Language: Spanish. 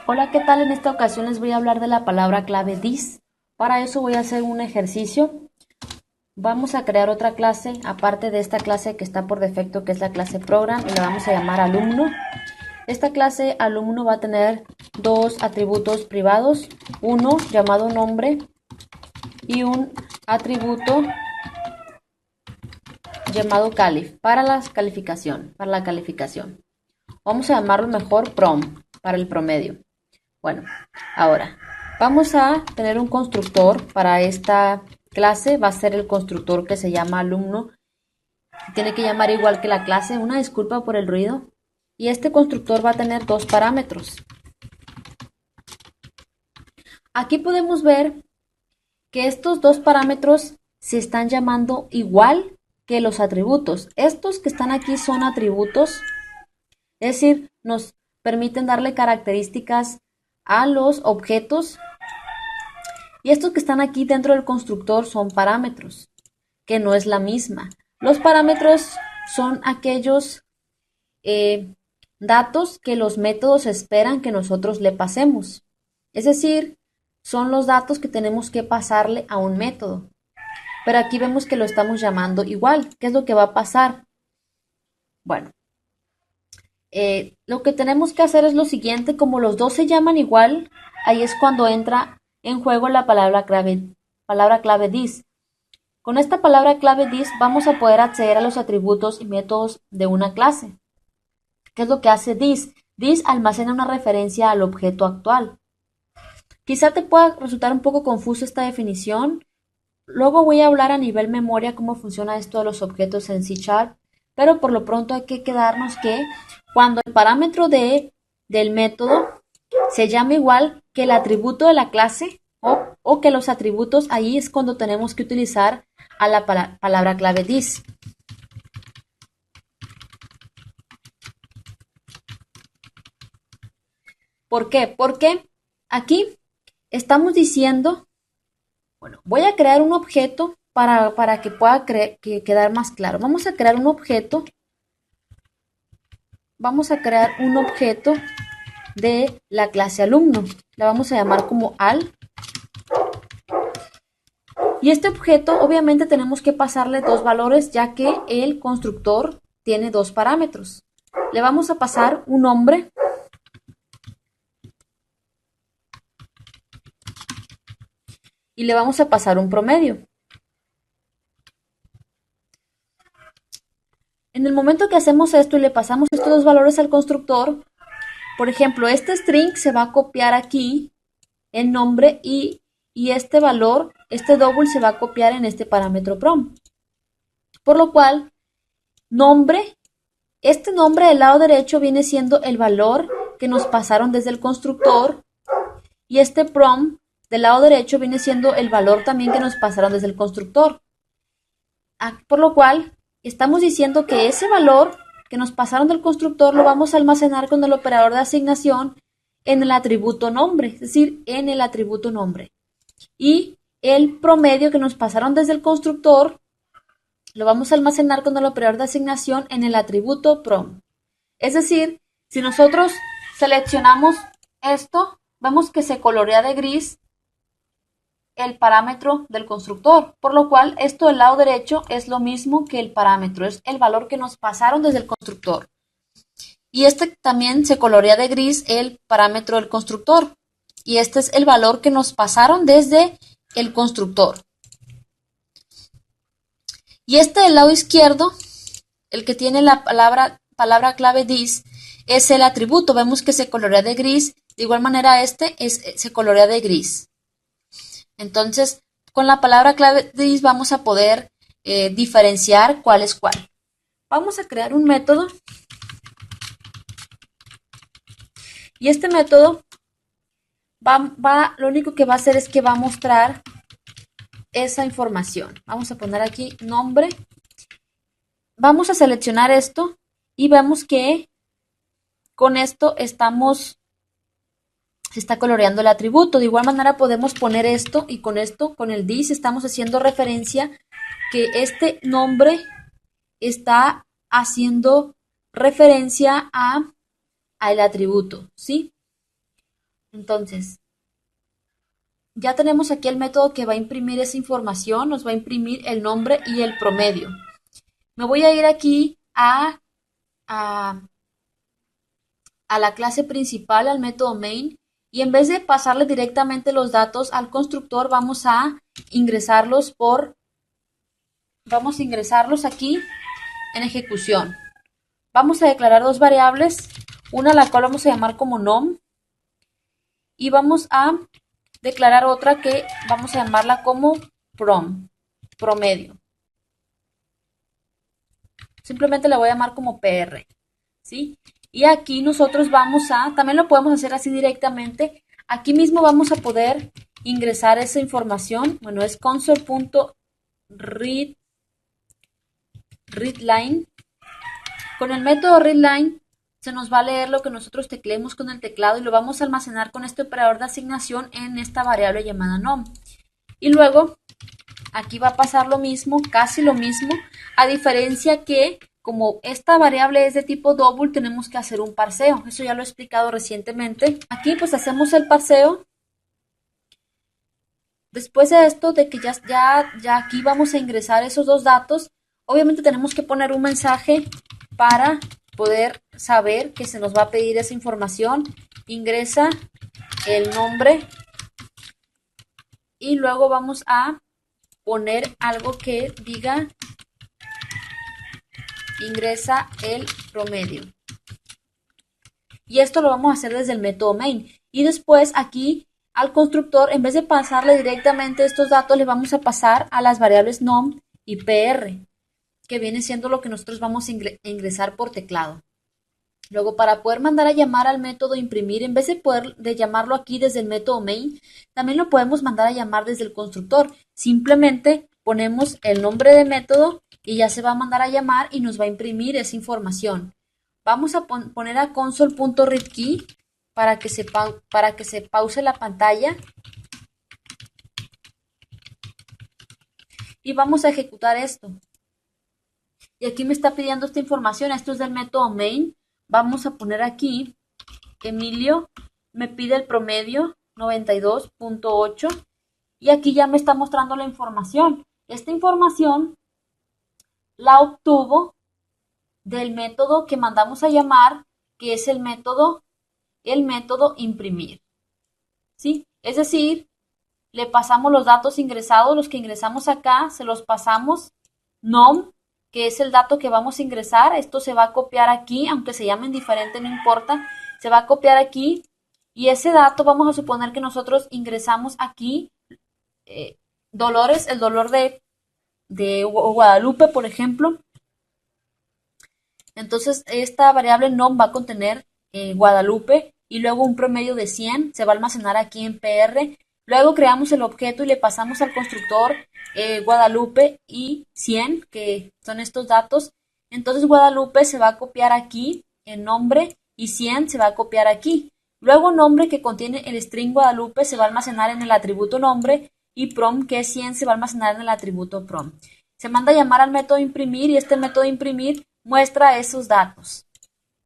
Hola, ¿qué tal? En esta ocasión les voy a hablar de la palabra clave this. Para eso voy a hacer un ejercicio. Vamos a crear otra clase, aparte de esta clase que está por defecto, que es la clase program, y la vamos a llamar alumno. Esta clase alumno va a tener dos atributos privados, uno llamado nombre y un atributo llamado calif para la calificación. Vamos a llamarlo mejor prom, para el promedio. Bueno, ahora vamos a tener un constructor para esta clase. Va a ser el constructor que se llama alumno. Tiene que llamar igual que la clase. Una disculpa por el ruido. Y este constructor va a tener dos parámetros. Aquí podemos ver que estos dos parámetros se están llamando igual que los atributos. Estos que están aquí son atributos, es decir, nos permiten darle características a los objetos. Y estos que están aquí dentro del constructor son parámetros, que no es la misma. Los parámetros son aquellos datos que los métodos esperan que nosotros le pasemos. Es decir, son los datos que tenemos que pasarle a un método. Pero aquí vemos que lo estamos llamando igual. ¿Qué es lo que va a pasar? Bueno, lo que tenemos que hacer es lo siguiente. Como los dos se llaman igual, ahí es cuando entra en juego la palabra clave this. Con esta palabra clave this vamos a poder acceder a los atributos y métodos de una clase. ¿Qué es lo que hace this? This almacena una referencia al objeto actual. Quizá te pueda resultar un poco confusa esta definición. Luego voy a hablar a nivel memoria cómo funciona esto de los objetos en C#, pero por lo pronto hay que quedarnos que cuando el parámetro del método se llama igual que el atributo de la clase o que los atributos, ahí es cuando tenemos que utilizar a la palabra clave this. ¿Por qué? Porque aquí estamos diciendo, bueno, voy a crear un objeto para que pueda quedar más claro. Vamos a crear un objeto de la clase alumno. La vamos a llamar como al. Y este objeto obviamente tenemos que pasarle dos valores ya que el constructor tiene dos parámetros. Le vamos a pasar un nombre y le vamos a pasar un promedio. En el momento que hacemos esto y le pasamos estos dos valores al constructor, por ejemplo, este string se va a copiar aquí en nombre y este valor, este double se va a copiar en este parámetro prom. Por lo cual, este nombre del lado derecho viene siendo el valor que nos pasaron desde el constructor y este prom del lado derecho viene siendo el valor también que nos pasaron desde el constructor. Por lo cual, estamos diciendo que ese valor que nos pasaron del constructor lo vamos a almacenar con el operador de asignación en el atributo nombre, es decir, en el atributo nombre. Y el promedio que nos pasaron desde el constructor lo vamos a almacenar con el operador de asignación en el atributo prom. Es decir, si nosotros seleccionamos esto, vemos que se colorea de gris el parámetro del constructor, por lo cual esto del lado derecho es lo mismo que el parámetro, es el valor que nos pasaron desde el constructor. Y este también se colorea de gris el parámetro del constructor, y este es el valor que nos pasaron desde el constructor. Y este del lado izquierdo, el que tiene la palabra clave this, es el atributo. Vemos que se colorea de gris. De igual manera se colorea de gris. Entonces, con la palabra clave this vamos a poder diferenciar cuál es cuál. Vamos a crear un método. Y este método lo único que va a hacer es que va a mostrar esa información. Vamos a poner aquí nombre. Vamos a seleccionar esto y vemos que con esto se está coloreando el atributo. De igual manera podemos poner esto y con esto, con el this, estamos haciendo referencia que este nombre está haciendo referencia al atributo, ¿sí? Entonces, ya tenemos aquí el método que va a imprimir esa información, nos va a imprimir el nombre y el promedio. Me voy a ir aquí a la clase principal, al método main, y en vez de pasarle directamente los datos al constructor, vamos a ingresarlos aquí en ejecución. Vamos a declarar dos variables, una la cual vamos a llamar como nom, y vamos a declarar otra que vamos a llamarla como promedio. Simplemente la voy a llamar como PR, ¿sí? Y aquí nosotros también lo podemos hacer así directamente. Aquí mismo vamos a poder ingresar esa información. Bueno, es console.readline. Con el método readline se nos va a leer lo que nosotros tecleemos con el teclado y lo vamos a almacenar con este operador de asignación en esta variable llamada nom. Y luego aquí va a pasar lo mismo, casi lo mismo, a diferencia que como esta variable es de tipo double, tenemos que hacer un parseo. Eso ya lo he explicado recientemente. Aquí pues hacemos el parseo. Después de esto, de que ya aquí vamos a ingresar esos dos datos, obviamente tenemos que poner un mensaje para poder saber que se nos va a pedir esa información. Ingresa el nombre y luego vamos a poner algo que diga ingresa el promedio. Y esto lo vamos a hacer desde el método main. Y después aquí al constructor, en vez de pasarle directamente estos datos, le vamos a pasar a las variables nom y pr, que viene siendo lo que nosotros vamos a ingresar por teclado. Luego, para poder mandar a llamar al método imprimir, en vez de llamarlo aquí desde el método main, también lo podemos mandar a llamar desde el constructor. Simplemente ponemos el nombre de método y ya se va a mandar a llamar y nos va a imprimir esa información. Vamos a poner a console.readKey para que se pause la pantalla. Y vamos a ejecutar esto. Y aquí me está pidiendo esta información. Esto es del método main. Vamos a poner aquí, Emilio me pide el promedio 92.8 y aquí ya me está mostrando la información. Esta información la obtuvo del método que mandamos a llamar, que es el método imprimir. ¿Sí? Es decir, le pasamos los datos ingresados, los que ingresamos acá, se los pasamos nom, que es el dato que vamos a ingresar. Esto se va a copiar aquí, aunque se llamen diferente, no importa. Se va a copiar aquí y ese dato vamos a suponer que nosotros ingresamos aquí Dolores, el dolor de Guadalupe, por ejemplo. Entonces, esta variable nom va a contener Guadalupe y luego un promedio de 100 se va a almacenar aquí en PR. Luego creamos el objeto y le pasamos al constructor Guadalupe y 100, que son estos datos. Entonces Guadalupe se va a copiar aquí en nombre y 100 se va a copiar aquí. Luego nombre, que contiene el string Guadalupe, se va a almacenar en el atributo nombre y prom, que es 100, se va a almacenar en el atributo prom. Se manda a llamar al método imprimir y este método imprimir muestra esos datos.